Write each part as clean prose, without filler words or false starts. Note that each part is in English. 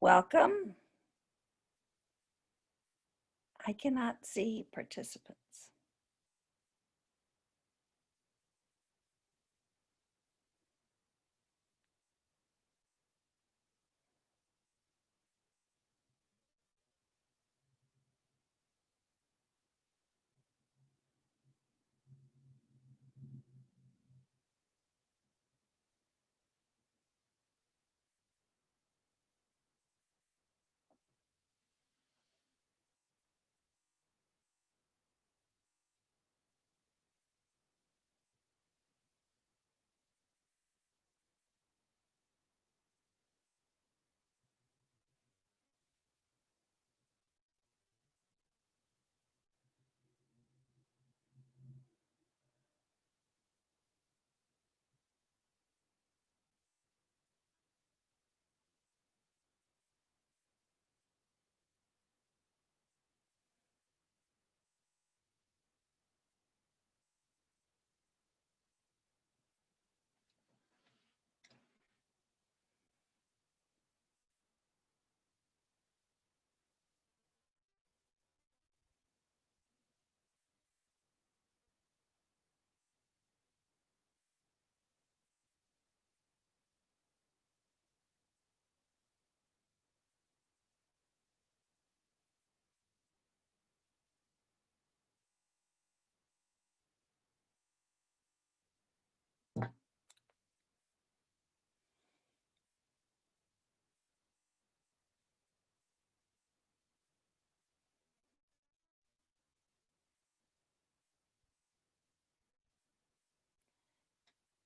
Welcome. I cannot see participants.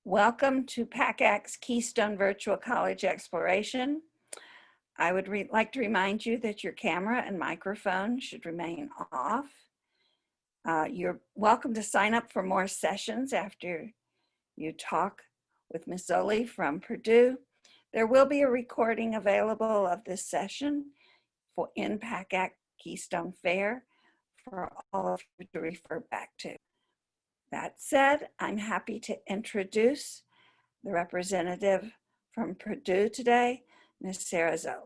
Welcome to PACAC's Keystone Virtual College Exploration. I would like to remind you that your camera and microphone should remain off. You're welcome to sign up for more sessions after you talk with Ms. Zoli from Purdue. There will be a recording available of this session in PACAC Keystone Fair for all of you to refer back to. That said, I'm happy to introduce the representative from Purdue today, Ms. Sarah Zoli.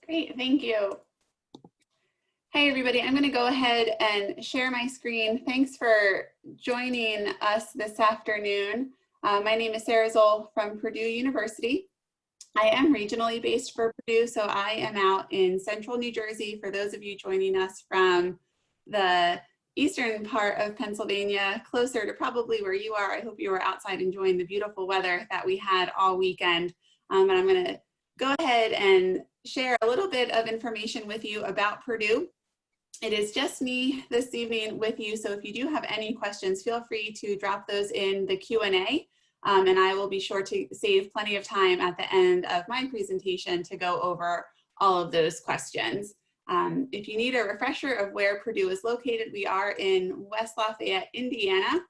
Great, thank you. Hey everybody, I'm going to go ahead and share my screen. Thanks for joining us this afternoon. My name is Sarah Zoli from Purdue University. I am regionally based for Purdue, so I am out in central New Jersey. For those of you joining us from the eastern part of Pennsylvania, closer to probably where you are, I hope you were outside enjoying the beautiful weather that we had all weekend. And I'm going to go ahead and share a little bit of information with you about Purdue. It is just me this evening with you, so if you do have any questions, feel free to drop those in the Q&A. And I will be sure to save plenty of time at the end of my presentation to go over all of those questions. If you need a refresher of where Purdue is located, we are in West Lafayette, Indiana.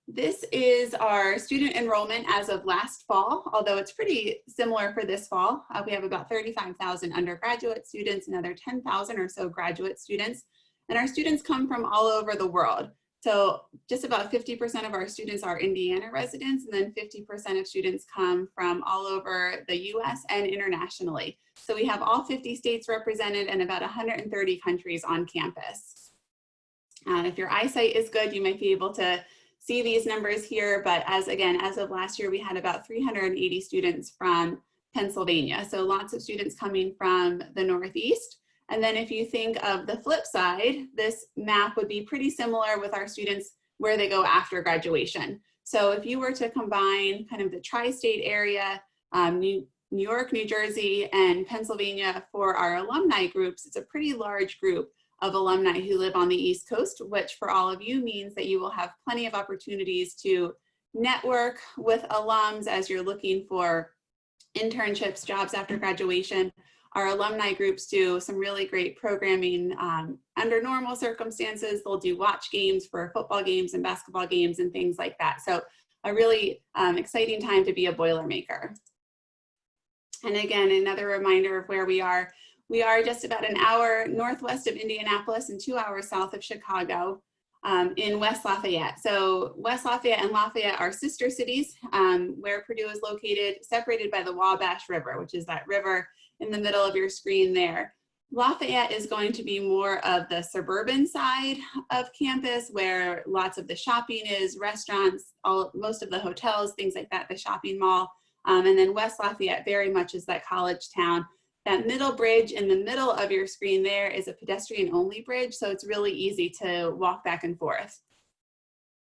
This is our student enrollment as of last fall, although it's pretty similar for this fall. We have about 35,000 undergraduate students, another 10,000 or so graduate students, and our students come from all over the world. So just about 50% of our students are Indiana residents, and then 50% of students come from all over the US and internationally. So we have all 50 states represented and about 130 countries on campus. If your eyesight is good, you might be able to see these numbers here, but as of last year, we had about 380 students from Pennsylvania. So lots of students coming from the Northeast. And then if you think of the flip side, this map would be pretty similar with our students where they go after graduation. So if you were to combine kind of the tri-state area, New York, New Jersey, and Pennsylvania for our alumni groups, it's a pretty large group of alumni who live on the East Coast, which for all of you means that you will have plenty of opportunities to network with alums as you're looking for internships, jobs after graduation. Our alumni groups do some really great programming under normal circumstances. They'll do watch games for football games and basketball games and things like that. So a really exciting time to be a Boilermaker. And again, another reminder of where we are. We are just about an hour northwest of Indianapolis and 2 hours south of Chicago. in West Lafayette. So West Lafayette and Lafayette are sister cities, where Purdue is located, separated by the Wabash River, which is that river in the middle of your screen there. Lafayette is going to be more of the suburban side of campus, where lots of the shopping is, restaurants, most of the hotels, things like that, the shopping mall. And then West Lafayette very much is that college town. That middle bridge in the middle of your screen there is a pedestrian only bridge, so it's really easy to walk back and forth.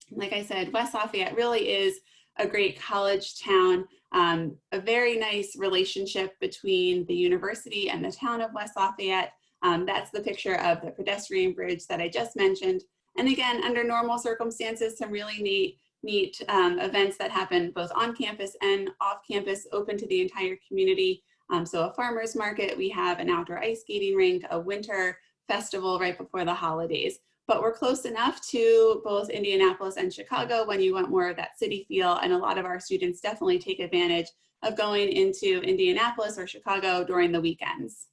Like I said, West Lafayette really is a great college town, a very nice relationship between the university and the town of West Lafayette. That's the picture of the pedestrian bridge that I just mentioned. And again, under normal circumstances, some really neat events that happen both on campus and off campus, open to the entire community. So a farmer's market, we have an outdoor ice skating rink, a winter festival right before the holidays. But we're close enough to both Indianapolis and Chicago when you want more of that city feel, and a lot of our students definitely take advantage of going into Indianapolis or Chicago during the weekends.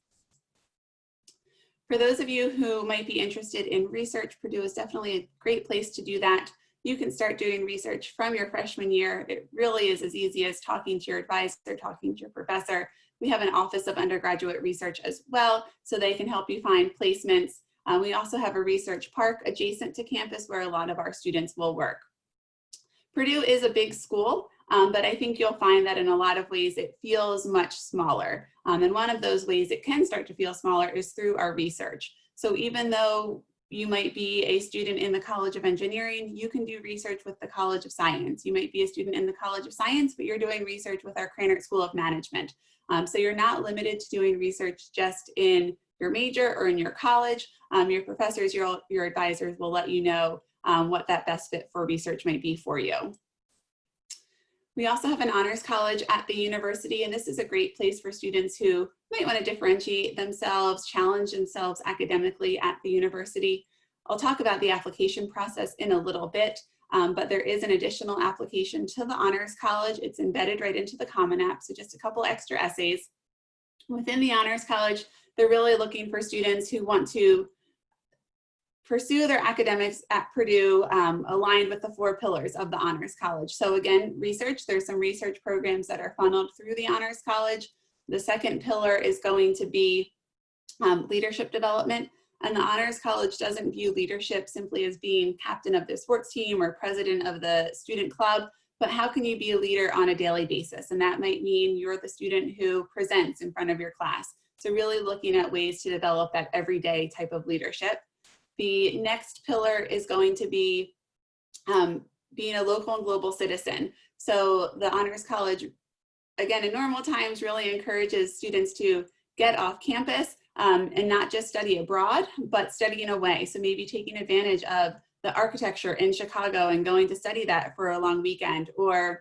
For those of you who might be interested in research, Purdue is definitely a great place to do that. You can start doing research from your freshman year. It really is as easy as talking to your advisor, talking to your professor. We have an Office of Undergraduate Research as well, so they can help you find placements. We also have a research park adjacent to campus where a lot of our students will work. Purdue is a big school, but I think you'll find that in a lot of ways it feels much smaller. And one of those ways it can start to feel smaller is through our research. So even though you might be a student in the College of Engineering, you can do research with the College of Science. You might be a student in the College of Science, but you're doing research with our Krannert School of Management. So you're not limited to doing research just in your major or in your college. Your professors, your advisors will let you know what that best fit for research might be for you. We also have an honors college at the university, and this is a great place for students who might want to differentiate themselves, challenge themselves academically at the university. I'll talk about the application process in a little bit, but there is an additional application to the honors college. It's embedded right into the Common App, so just a couple extra essays. Within the honors college, they're really looking for students who want to pursue their academics at Purdue aligned with the 4 pillars of the Honors College. So again, research, there's some research programs that are funneled through the Honors College. The second pillar is going to be leadership development. And the Honors College doesn't view leadership simply as being captain of the sports team or president of the student club, but how can you be a leader on a daily basis? And that might mean you're the student who presents in front of your class. So really looking at ways to develop that everyday type of leadership. The next pillar is going to be being a local and global citizen. So the Honors College, again, in normal times, really encourages students to get off campus and not just study abroad, but studying away. So maybe taking advantage of the architecture in Chicago and going to study that for a long weekend, or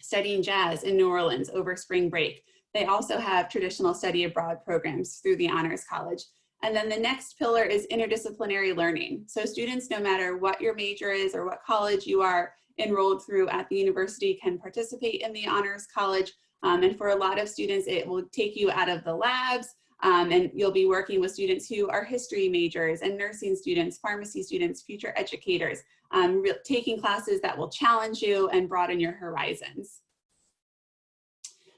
studying jazz in New Orleans over spring break. They also have traditional study abroad programs through the Honors College. And then the next pillar is interdisciplinary learning. So students, no matter what your major is or what college you are enrolled through at the university, can participate in the Honors College. And for a lot of students, it will take you out of the labs, and you'll be working with students who are history majors and nursing students, pharmacy students, future educators, taking classes that will challenge you and broaden your horizons.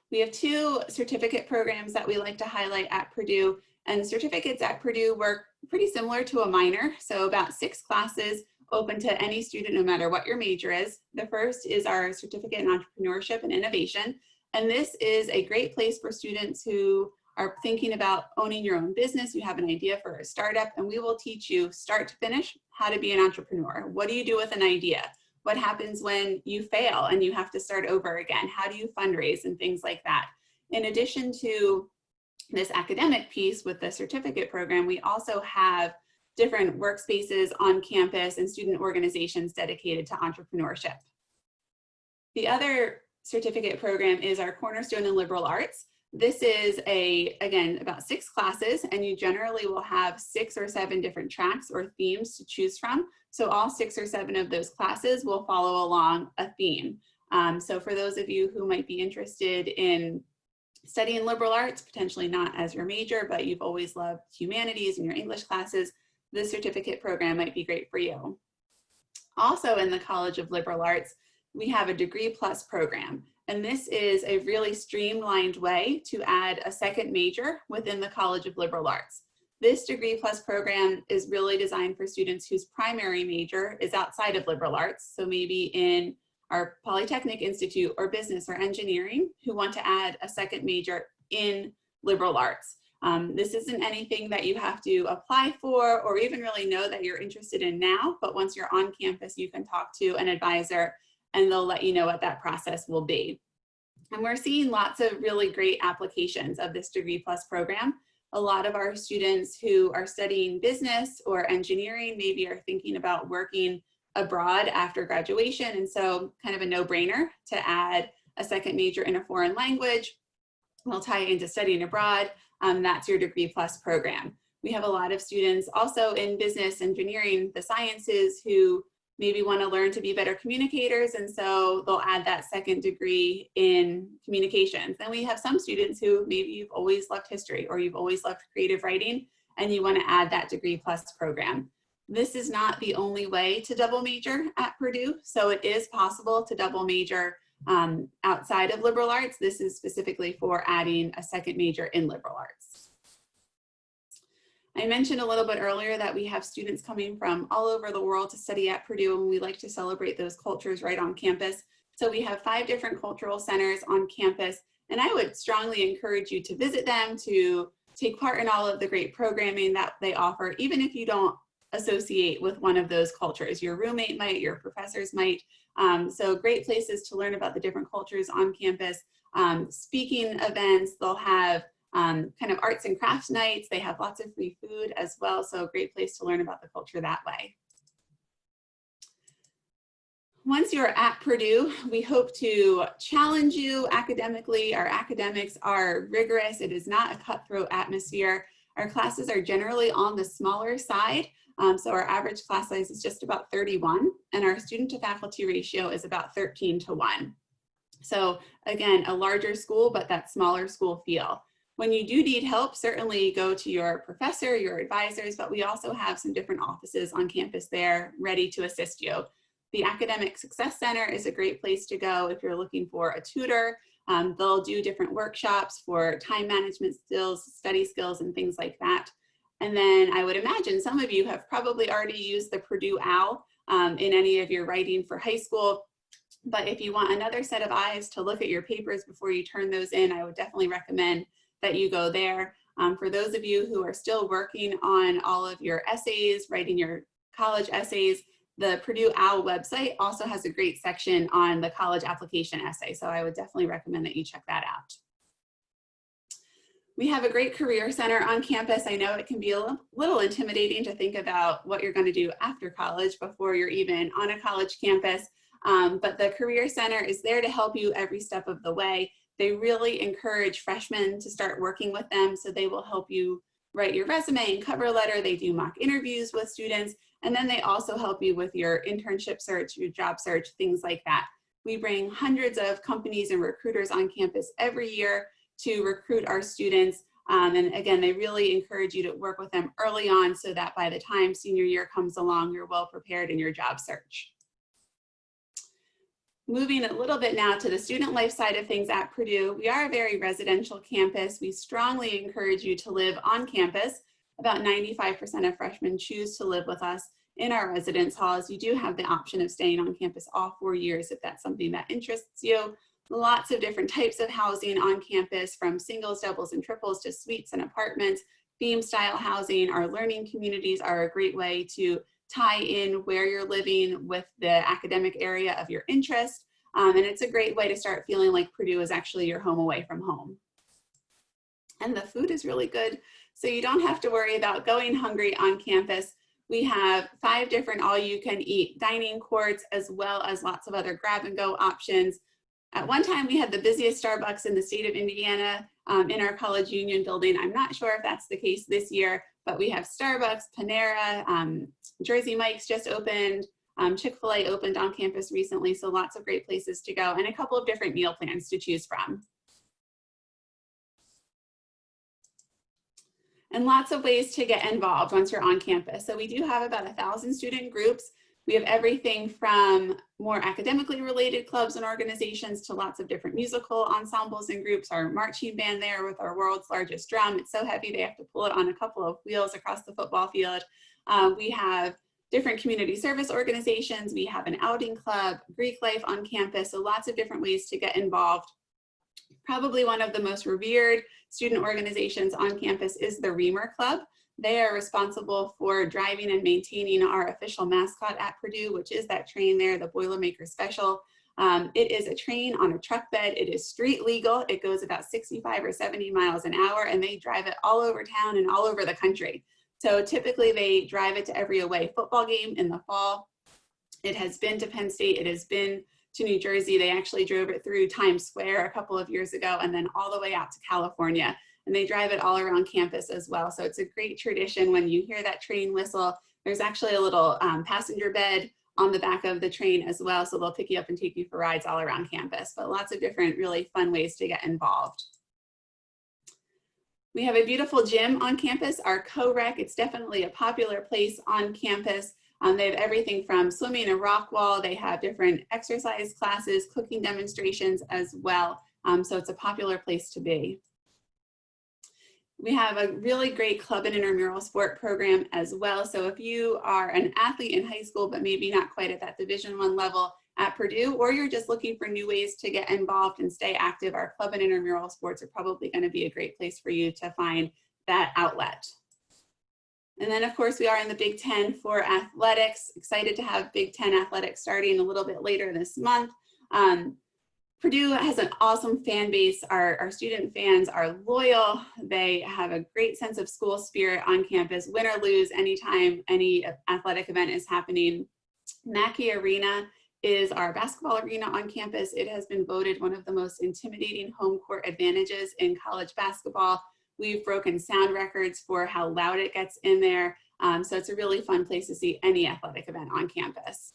We have 2 certificate programs that we like to highlight at Purdue. And certificates at Purdue work pretty similar to a minor, so about 6 classes open to any student no matter what your major is. The first is our Certificate in Entrepreneurship and Innovation, and this is a great place for students who are thinking about owning your own business. You have an idea for a startup, and we will teach you start to finish how to be an entrepreneur. What do you do with an idea? What happens when you fail and you have to start over again? How do you fundraise and things like that? In addition to this academic piece with the certificate program, we also have different workspaces on campus and student organizations dedicated to entrepreneurship. The other certificate program is our Cornerstone in Liberal Arts. This is again, about 6 classes, and you generally will have 6 or 7 different tracks or themes to choose from. So all 6 or 7 of those classes will follow along a theme. So for those of you who might be interested in studying liberal arts, potentially not as your major, but you've always loved humanities in your English classes, this certificate program might be great for you. Also in the College of Liberal Arts, we have a Degree Plus program. And this is a really streamlined way to add a second major within the College of Liberal Arts. This Degree Plus program is really designed for students whose primary major is outside of liberal arts. So maybe in our Polytechnic Institute or business or engineering, who want to add a second major in liberal arts. This isn't anything that you have to apply for or even really know that you're interested in now, but once you're on campus, you can talk to an advisor and they'll let you know what that process will be. And we're seeing lots of really great applications of this Degree Plus program. A lot of our students who are studying business or engineering maybe are thinking about working abroad after graduation, and so kind of a no-brainer to add a second major in a foreign language. We'll tie it into studying abroad. That's your Degree Plus program. We have a lot of students also in business, engineering, the sciences who maybe want to learn to be better communicators, and so they'll add that second degree in communications. And we have some students who maybe you've always loved history or you've always loved creative writing and you want to add that Degree Plus program. This is not the only way to double major at Purdue, so it is possible to double major outside of liberal arts. This is specifically for adding a second major in liberal arts. I mentioned a little bit earlier that we have students coming from all over the world to study at Purdue, and we like to celebrate those cultures right on campus. So we have 5 different cultural centers on campus, and I would strongly encourage you to visit them, to take part in all of the great programming that they offer, even if you don't associate with one of those cultures. Your roommate might, your professors might. So great places to learn about the different cultures on campus. Speaking events, they'll have kind of arts and crafts nights. They have lots of free food as well. So a great place to learn about the culture that way. Once you're at Purdue, we hope to challenge you academically. Our academics are rigorous. It is not a cutthroat atmosphere. Our classes are generally on the smaller side. So our average class size is just about 31, and our student to faculty ratio is about 13:1. So again, a larger school, but that smaller school feel. When you do need help, certainly go to your professor, your advisors, but we also have some different offices on campus there ready to assist you. The Academic Success Center is a great place to go if you're looking for a tutor. They'll do different workshops for time management skills, study skills, and things like that. And then I would imagine some of you have probably already used the Purdue OWL in any of your writing for high school. But if you want another set of eyes to look at your papers before you turn those in, I would definitely recommend that you go there. For those of you who are still working on all of your essays, writing your college essays, the Purdue OWL website also has a great section on the college application essay. So I would definitely recommend that you check that out. We have a great career center on campus. I know it can be a little intimidating to think about what you're going to do after college before you're even on a college campus, but the career center is there to help you every step of the way. They really encourage freshmen to start working with them, so they will help you write your resume and cover letter. They do mock interviews with students, and then they also help you with your internship search, your job search, things like that. We bring hundreds of companies and recruiters on campus every year to recruit our students. And again, they really encourage you to work with them early on so that by the time senior year comes along, you're well prepared in your job search. Moving a little bit now to the student life side of things at Purdue, we are a very residential campus. We strongly encourage you to live on campus. About 95% of freshmen choose to live with us in our residence halls. You do have the option of staying on campus all 4 years if that's something that interests you. Lots of different types of housing on campus, from singles, doubles, and triples to suites and apartments, theme style housing. Our learning communities are a great way to tie in where you're living with the academic area of your interest. And it's a great way to start feeling like Purdue is actually your home away from home. And the food is really good, so you don't have to worry about going hungry on campus. We have 5 different all-you-can-eat dining courts, as well as lots of other grab-and-go options. At one time, we had the busiest Starbucks in the state of Indiana in our College Union building. I'm not sure if that's the case this year, but we have Starbucks, Panera, Jersey Mike's just opened, Chick-fil-A opened on campus recently, so lots of great places to go, and a couple of different meal plans to choose from. And lots of ways to get involved once you're on campus. So we do have about 1,000 student groups. We have everything from more academically related clubs and organizations to lots of different musical ensembles and groups. Our marching band there with our world's largest drum. It's so heavy they have to pull it on a couple of wheels across the football field. We have different community service organizations. We have an outing club, Greek life on campus, so lots of different ways to get involved. Probably one of the most revered student organizations on campus is the Reamer Club. They are responsible for driving and maintaining our official mascot at Purdue, which is that train there, the Boilermaker Special. It is a train on a truck bed. It is street legal. It goes about 65 or 70 miles an hour, and they drive it all over town and all over the country. So typically they drive it to every away football game in the fall. It has been to Penn State. It has been to New Jersey. They actually drove it through Times Square a couple of years ago and then all the way out to California. And they drive it all around campus as well. So it's a great tradition. When you hear that train whistle, there's actually a little passenger bed on the back of the train as well. So they'll pick you up and take you for rides all around campus, but lots of different really fun ways to get involved. We have a beautiful gym on campus, our co-rec. It's definitely a popular place on campus. They have everything from swimming and rock wall. They have different exercise classes, cooking demonstrations as well. So it's a popular place to be. We have a really great club and intramural sport program as well. So if you are an athlete in high school, but maybe not quite at that Division I level at Purdue, or you're just looking for new ways to get involved and stay active, our club and intramural sports are probably going to be a great place for you to find that outlet. And then of course we are in the Big Ten for athletics. Excited to have Big Ten athletics starting a little bit later this month. Purdue has an awesome fan base. Our student fans are loyal. They have a great sense of school spirit on campus, win or lose anytime any athletic event is happening. Mackey Arena is our basketball arena on campus. It has been voted one of the most intimidating home court advantages in college basketball. We've broken sound records for how loud it gets in there. So it's a really fun place to see any athletic event on campus.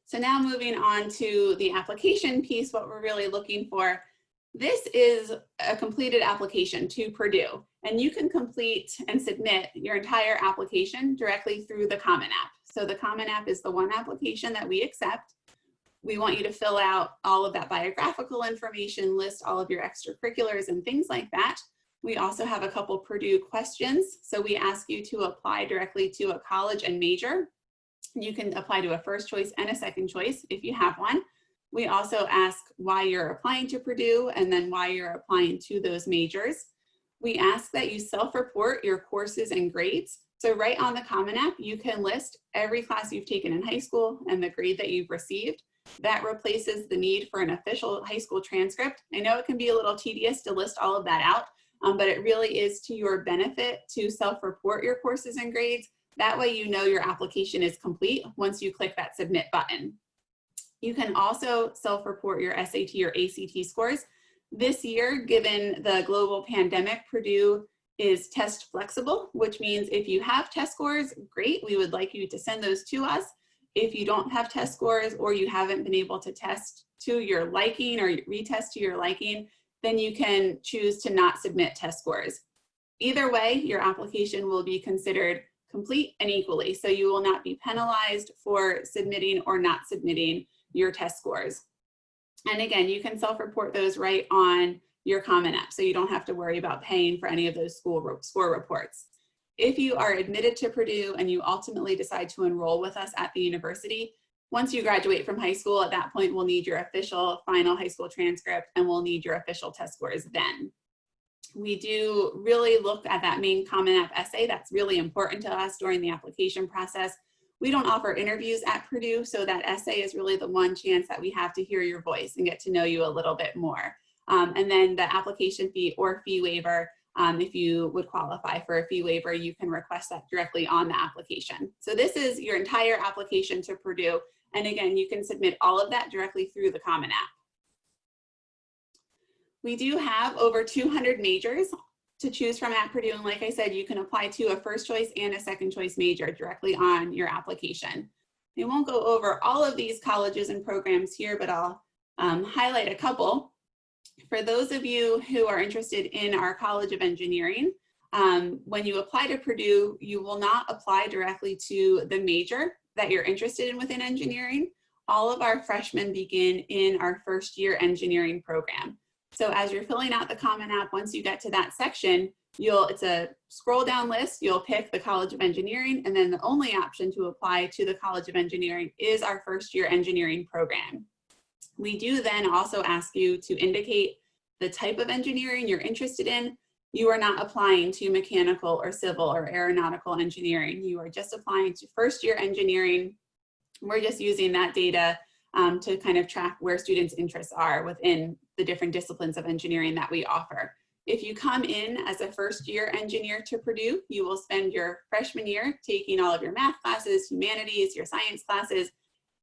So now moving on to the application piece, what we're really looking for. This is a completed application to Purdue, and you can complete and submit your entire application directly through the Common App. So the Common App is the one application that we accept. We want you to fill out all of that biographical information, list all of your extracurriculars and things like that. We also have a couple Purdue questions. So we ask you to apply directly to a college and major. You can apply to a first choice and a second choice if you have one. We also ask why you're applying to Purdue and then why you're applying to those majors. We ask that you self-report your courses and grades. So right on the Common App, you can list every class you've taken in high school and the grade that you've received. That replaces the need for an official high school transcript. I know it can be a little tedious to list all of that out, but it really is to your benefit to self-report your courses and grades. That way you know your application is complete once you click that submit button. You can also self-report your SAT or ACT scores. This year, given the global pandemic, Purdue is test flexible, which means if you have test scores, great, we would like you to send those to us. If you don't have test scores or you haven't been able to test to your liking or retest to your liking, then you can choose to not submit test scores. Either way, your application will be considered complete and equally. So you will not be penalized for submitting or not submitting your test scores. And again, you can self-report those right on your Common App, so you don't have to worry about paying for any of those score reports. If you are admitted to Purdue and you ultimately decide to enroll with us at the university, once you graduate from high school, at that point, we'll need your official final high school transcript and we'll need your official test scores then. We do really look at that main Common App essay. That's really important to us during the application process. We don't offer interviews at Purdue, so that essay is really the one chance that we have to hear your voice and get to know you a little bit more. And then the application fee or fee waiver, if you would qualify for a fee waiver, you can request that directly on the application. So this is your entire application to Purdue. And again, you can submit all of that directly through the Common App. We do have over 200 majors to choose from at Purdue. And like I said, you can apply to a first choice and a second choice major directly on your application. I won't go over all of these colleges and programs here, but I'll highlight a couple. For those of you who are interested in our College of Engineering, when you apply to Purdue, you will not apply directly to the major. that you're interested in within engineering, all of our freshmen begin in our first year engineering program. So as you're filling out the Common App, once you get to that section, it's a scroll down list, you'll pick the College of Engineering, and then the only option to apply to the College of Engineering is our first year engineering program. We do then also ask you to indicate the type of engineering you're interested in. You are not applying to mechanical or civil or aeronautical engineering. You are just applying to first year engineering. We're just using that data to kind of track where students' interests are within the different disciplines of engineering that we offer. If you come in as a first year engineer to Purdue, you will spend your freshman year taking all of your math classes, humanities, your science classes,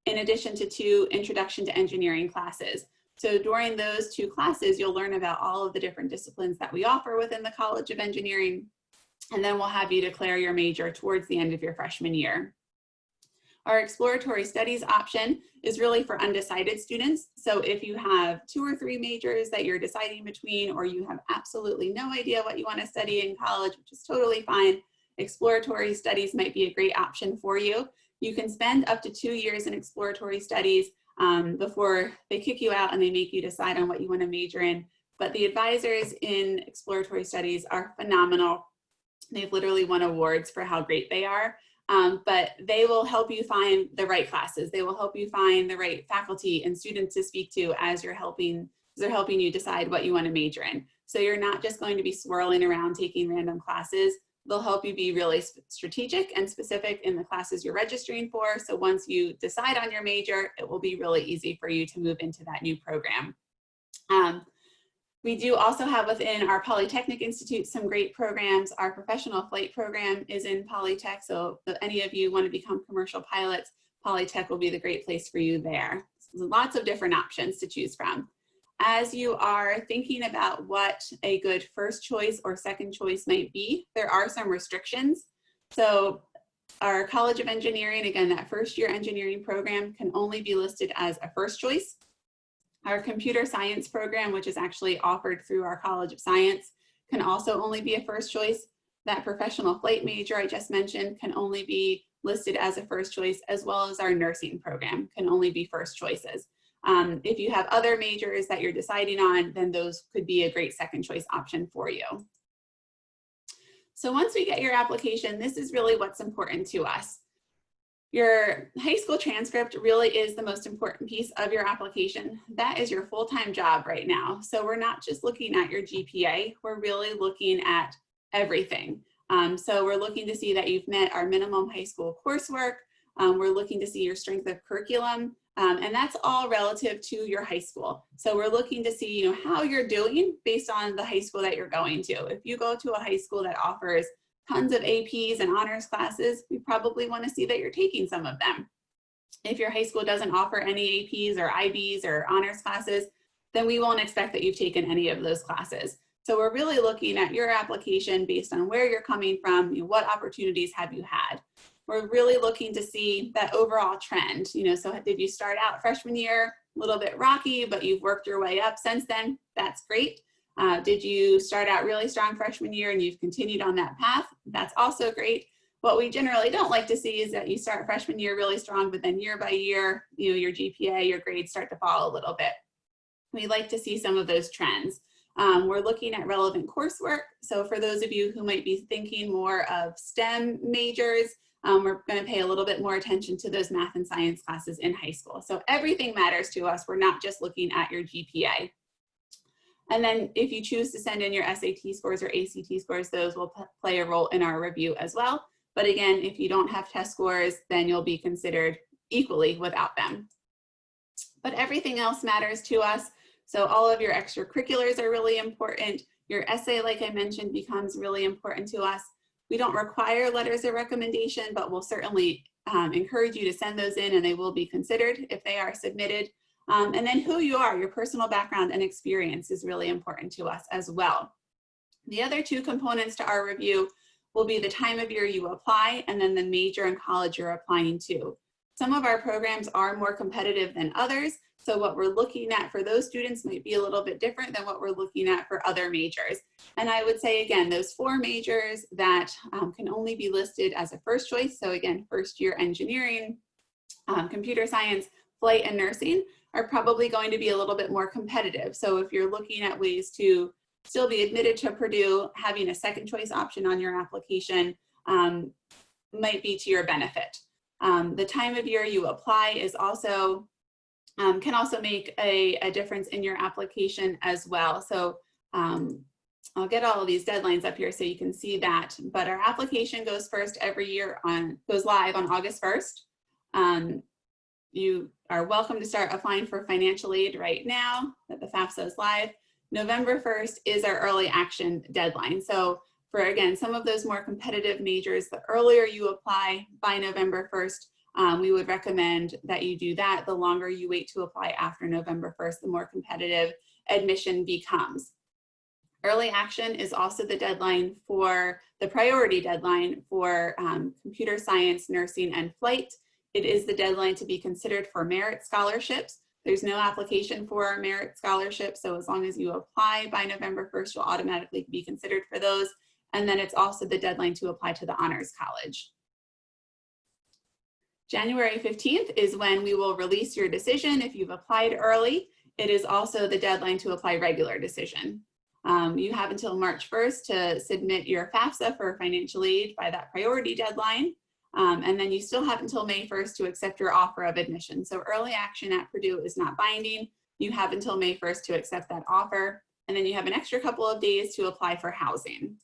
in addition to 2 introduction to engineering classes. So during those 2 classes, you'll learn about all of the different disciplines that we offer within the College of Engineering, and then we'll have you declare your major towards the end of your freshman year. Our exploratory studies option is really for undecided students. So if you have 2 or 3 majors that you're deciding between, or you have absolutely no idea what you want to study in college, which is totally fine, exploratory studies might be a great option for you. You can spend up to 2 years in exploratory studies before they kick you out and they make you decide on what you want to major in. But the advisors in exploratory studies are phenomenal. They've literally won awards for how great they are. But they will help you find the right classes. They will help you find the right faculty and students to speak to as they're helping you decide what you want to major in. So you're not just going to be swirling around taking random classes. They'll help you be really strategic and specific in the classes you're registering for. So once you decide on your major, it will be really easy for you to move into that new program. We do also have within our Polytechnic Institute some great programs. Our professional flight program is in Polytech, so if any of you want to become commercial pilots, Polytech will be the great place for you there. So lots of different options to choose from. As you are thinking about what a good first choice or second choice might be, there are some restrictions. So our College of Engineering, again, that first year engineering program can only be listed as a first choice. Our computer science program, which is actually offered through our College of Science, can also only be a first choice. That professional flight major I just mentioned can only be listed as a first choice, as well as our nursing program can only be first choices. If you have other majors that you're deciding on, then those could be a great second choice option for you. So once we get your application, this is really what's important to us. Your high school transcript really is the most important piece of your application. That is your full-time job right now. So we're not just looking at your GPA, we're really looking at everything. So we're looking to see that you've met our minimum high school coursework. We're looking to see your strength of curriculum, and that's all relative to your high school. So we're looking to see, how you're doing based on the high school that you're going to. If you go to a high school that offers tons of APs and honors classes, we probably want to see that you're taking some of them. If your high school doesn't offer any APs or IBs or honors classes, then we won't expect that you've taken any of those classes. So we're really looking at your application based on where you're coming from, what opportunities have you had. We're really looking to see that overall trend. So did you start out freshman year a little bit rocky, but you've worked your way up since then? That's great. Did you start out really strong freshman year and you've continued on that path? That's also great. What we generally don't like to see is that you start freshman year really strong, but then year by year, your GPA, your grades start to fall a little bit. We like to see some of those trends. We're looking at relevant coursework. So for those of you who might be thinking more of STEM majors, we're going to pay a little bit more attention to those math and science classes in high school. So everything matters to us. We're not just looking at your GPA. And then if you choose to send in your SAT scores or ACT scores, those will play a role in our review as well. But again, if you don't have test scores, then you'll be considered equally without them. But everything else matters to us. So all of your extracurriculars are really important. Your essay, like I mentioned, becomes really important to us. We don't require letters of recommendation, but we'll certainly encourage you to send those in, and they will be considered if they are submitted. And then who you are, your personal background and experience is really important to us as well. The other 2 components to our review will be the time of year you apply and then the major and college you're applying to. Some of our programs are more competitive than others, So what we're looking at for those students might be a little bit different than what we're looking at for other majors. And I would say, again, those 4 majors that can only be listed as a first choice. So again, first year engineering, computer science, flight, and nursing are probably going to be a little bit more competitive. So if you're looking at ways to still be admitted to Purdue, having a second choice option on your application might be to your benefit. The time of year you apply is also can also make a difference in your application as well. So I'll get all of these deadlines up here so you can see that, but our application goes first every year goes live on August 1st. You are welcome to start applying for financial aid right now that the FAFSA is live. November 1st is our early action deadline. So for, again, some of those more competitive majors, the earlier you apply by November 1st, we would recommend that you do that. The longer you wait to apply after November 1st, the more competitive admission becomes. Early action is also the deadline for the priority deadline for computer science, nursing, and flight. It is the deadline to be considered for merit scholarships. There's no application for a merit scholarship, so as long as you apply by November 1st, you'll automatically be considered for those. And then it's also the deadline to apply to the Honors College. January 15th is when we will release your decision if you've applied early. It is also the deadline to apply regular decision. You have until March 1st to submit your FAFSA for financial aid by that priority deadline. And then you still have until May 1st to accept your offer of admission. So early action at Purdue is not binding. You have until May 1st to accept that offer. And then you have an extra couple of days to apply for housing.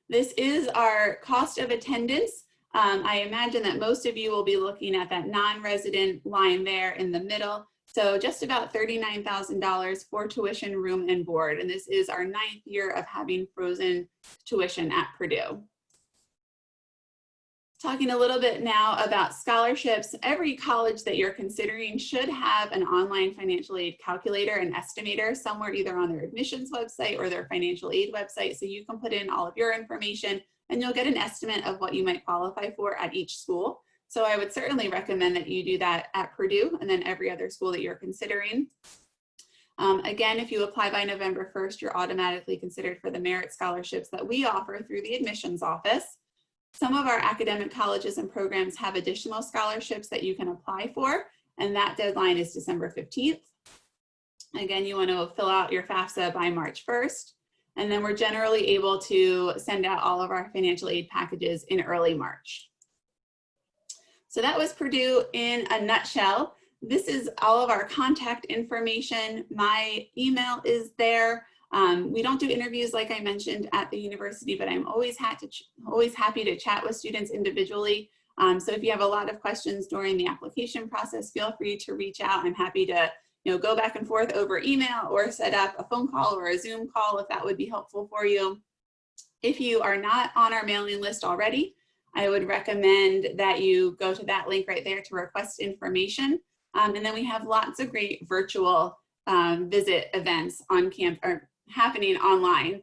This is our cost of attendance. I imagine that most of you will be looking at that non-resident line there in the middle. So just about $39,000 for tuition, room, and board. And this is our 9th year of having frozen tuition at Purdue. Talking a little bit now about scholarships, every college that you're considering should have an online financial aid calculator and estimator somewhere either on their admissions website or their financial aid website. So you can put in all of your information and you'll get an estimate of what you might qualify for at each school. So I would certainly recommend that you do that at Purdue and then every other school that you're considering. Again, if you apply by November 1st, you're automatically considered for the merit scholarships that we offer through the admissions office. Some of our academic colleges and programs have additional scholarships that you can apply for, and that deadline is December 15th. Again, you want to fill out your FAFSA by March 1st, and then we're generally able to send out all of our financial aid packages in early March. So that was Purdue in a nutshell. This is all of our contact information. My email is there. We don't do interviews like I mentioned at the university, but I'm always happy to chat with students individually. So if you have a lot of questions during the application process, feel free to reach out. I'm happy to go back and forth over email or set up a phone call or a Zoom call if that would be helpful for you. If you are not on our mailing list already, I would recommend that you go to that link right there to request information. And then we have lots of great virtual visit events on campus happening online.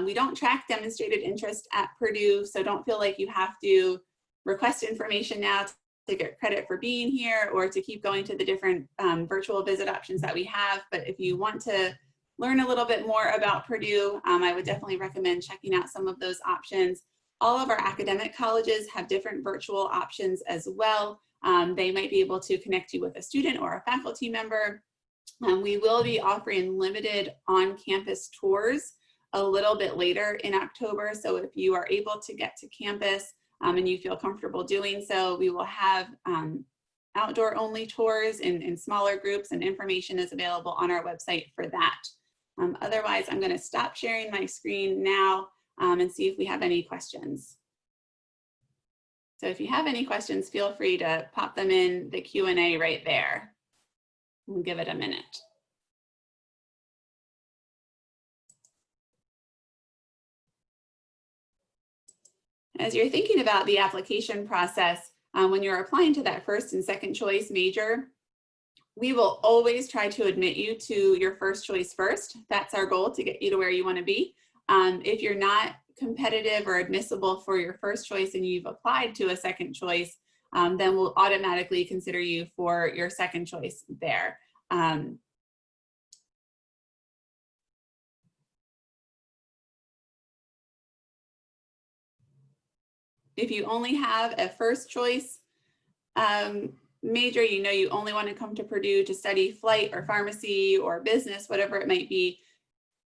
We don't track demonstrated interest at Purdue, so don't feel like you have to request information now to get credit for being here or to keep going to the different virtual visit options that we have. But if you want to learn a little bit more about Purdue, I would definitely recommend checking out some of those options. All of our academic colleges have different virtual options as well. They might be able to connect you with a student or a faculty member. We will be offering limited on-campus tours a little bit later in October. So if you are able to get to campus and you feel comfortable doing so, we will have outdoor only tours in smaller groups, and information is available on our website for that. Otherwise, I'm going to stop sharing my screen now and see if we have any questions. So if you have any questions, feel free to pop them in the Q&A right there. We'll give it a minute. As you're thinking about the application process, when you're applying to that first and second choice major, we will always try to admit you to your first choice first. That's our goal, to get you to where you want to be. If you're not competitive or admissible for your first choice and you've applied to a second choice, then we'll automatically consider you for your second choice there. If you only have a first choice major, you know you only want to come to Purdue to study flight or pharmacy or business, whatever it might be,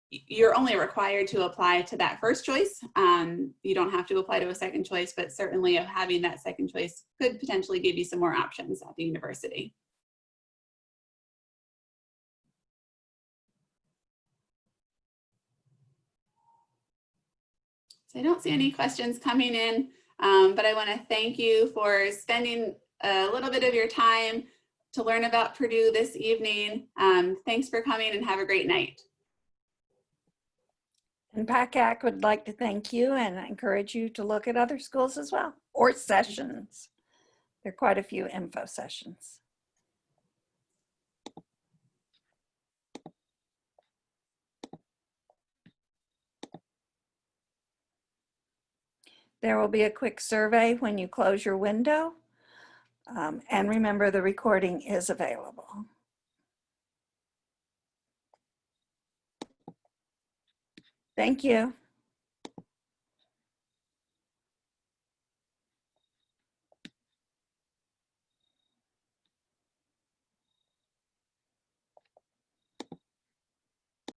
you're only required to apply to that first choice. You don't have to apply to a second choice, but certainly having that second choice could potentially give you some more options at the university. So I don't see any questions coming in, but I want to thank you for spending a little bit of your time to learn about Purdue this evening. Thanks for coming and have a great night. And PACAC would like to thank you and encourage you to look at other schools as well, or sessions. There are quite a few info sessions. There will be a quick survey when you close your window. And remember, the recording is available. Thank you.